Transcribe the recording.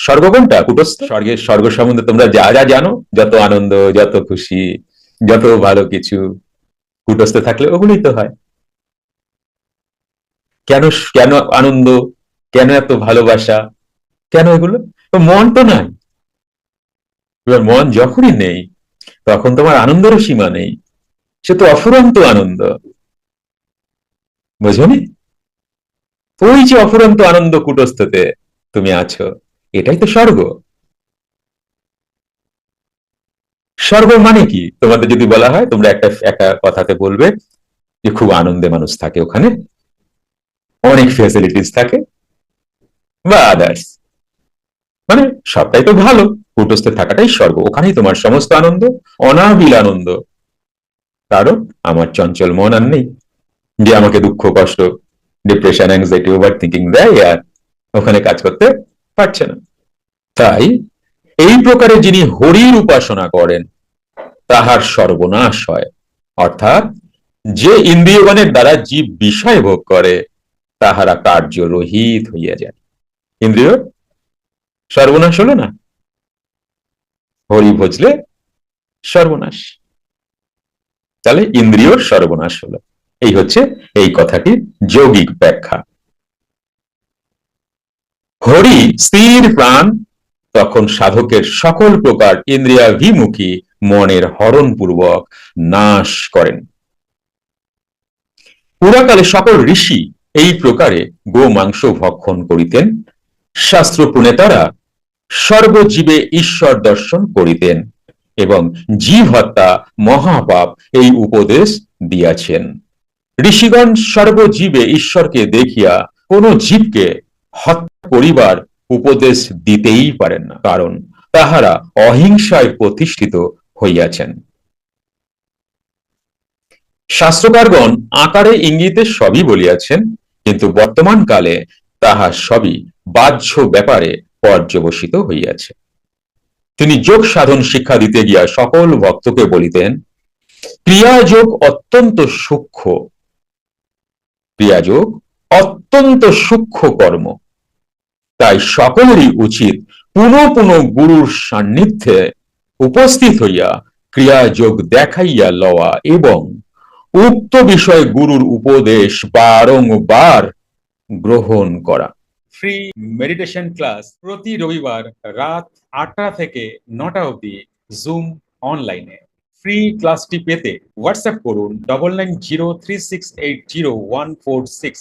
স্বর্গ কোনটা? কুটস্থ। স্বর্গের স্বর্গ সম্বন্ধে তোমরা যা যা জানো, যত আনন্দ, যত খুশি, যত ভালো কিছু, কুটস্থ থাকলে ওগুলোই তো হয়। কেন? কেন আনন্দ, কেন এত ভালোবাসা, কেন এগুলো? তো মন তো নাই। এবার মন যখনই নেই, তখন তোমার আনন্দেরও সীমা নেই। সে তো অফুরন্ত আনন্দ, বুঝনি? ওই যে অফুরন্ত আনন্দ কুটস্থতে তুমি আছো, এটাই তো স্বর্গ। স্বর্গ মানে কি তোমাদের যদি বলা হয়, তোমরা একটা একটা কথাতে বলবে যে খুব আনন্দে মানুষ থাকে ওখানে, অনেক ফেসিলিটিস থাকে বা আদার্স, মানে সবটাই তো ভালো। কুটস্থে থাকাটাই স্বর্গ, ওখানেই তোমার সমস্ত আনন্দ, অনাবিল আনন্দ। কারণ আমার চঞ্চল মন আর নেই, যে আমাকে দুঃখ, কষ্ট, ডিপ্রেশন, অ্যাংজাইটি, ওভার থিঙ্কিং দেয় আর ওখানে কাজ করতে পারছে না। তাই এই প্রকারে যিনি হরির উপাসনা করেন, তাহার সর্বনাশ হয়। অর্থাৎ যে ইন্দ্রিয়গণের দ্বারা জীব বিষয় ভোগ করে, তাহারা কার্যরহিত হইয়া যায়। ইন্দ্রিয় সর্বনাশ হলো না? হরি ভজলে সর্বনাশ, তাহলে ইন্দ্রিয়র সর্বনাশ হলো। এই হচ্ছে এই কথাটির যৌগিক ব্যাখ্যা। হরি স্থির প্রাণ তখন সাধকের সকল প্রকার ইন্দ্রিয়াভিমুখী মনের হরণ পূর্বক নাশ করেন। পুরাকালে সকল ঋষি এই প্রকারে গো মাংস ভক্ষণ করিতেন। শাস্ত্র প্রণেতারা সর্বজীবে ঈশ্বর দর্শন করিতেন এবং জীব হত্যা মহাপাপ এই উপদেশ দিয়াছেন। ঋষিগণ সর্বজীবে ঈশ্বরকে দেখিয়া কোন জীবকে হত্যা করিবার উপদেশ দিতেই পারেন না, কারণ তাহারা অহিংসায় প্রতিষ্ঠিত হইয়াছেন। শাস্ত্রকারগণ আকারে ইঙ্গিতে সবই বলিয়াছেন, কিন্তু বর্তমান কালে তাহা সবই বাহ্য ব্যাপারে পর্যবসিত হইয়াছে। তিনি যোগ সাধন শিক্ষা দিতে গিয়া সকল ভক্তকে বলিতেন, ক্রিয়াযোগ অত্যন্ত সূক্ষ্ম, ক্রিয়াযোগ অত্যন্ত সূক্ষ্ম কর্ম। তাই সকলেরই উচিত পুনঃ পুনঃ গুরুর সান্নিধ্যে উপস্থিত হইয়া ক্রিয়াযোগ দেখাইয়া লওয়া এবং উক্ত বিষয়ে গুরুর উপদেশ বারংবার গ্রহণ করা। ফ্রি মেডিটেশন ক্লাস প্রতি রবিবার রাত 8টা থেকে 9টা অবধি জুম অনলাইনে। ফ্রি ক্লাসটি পেতে হোয়াটসঅ্যাপ করুন 9903680146।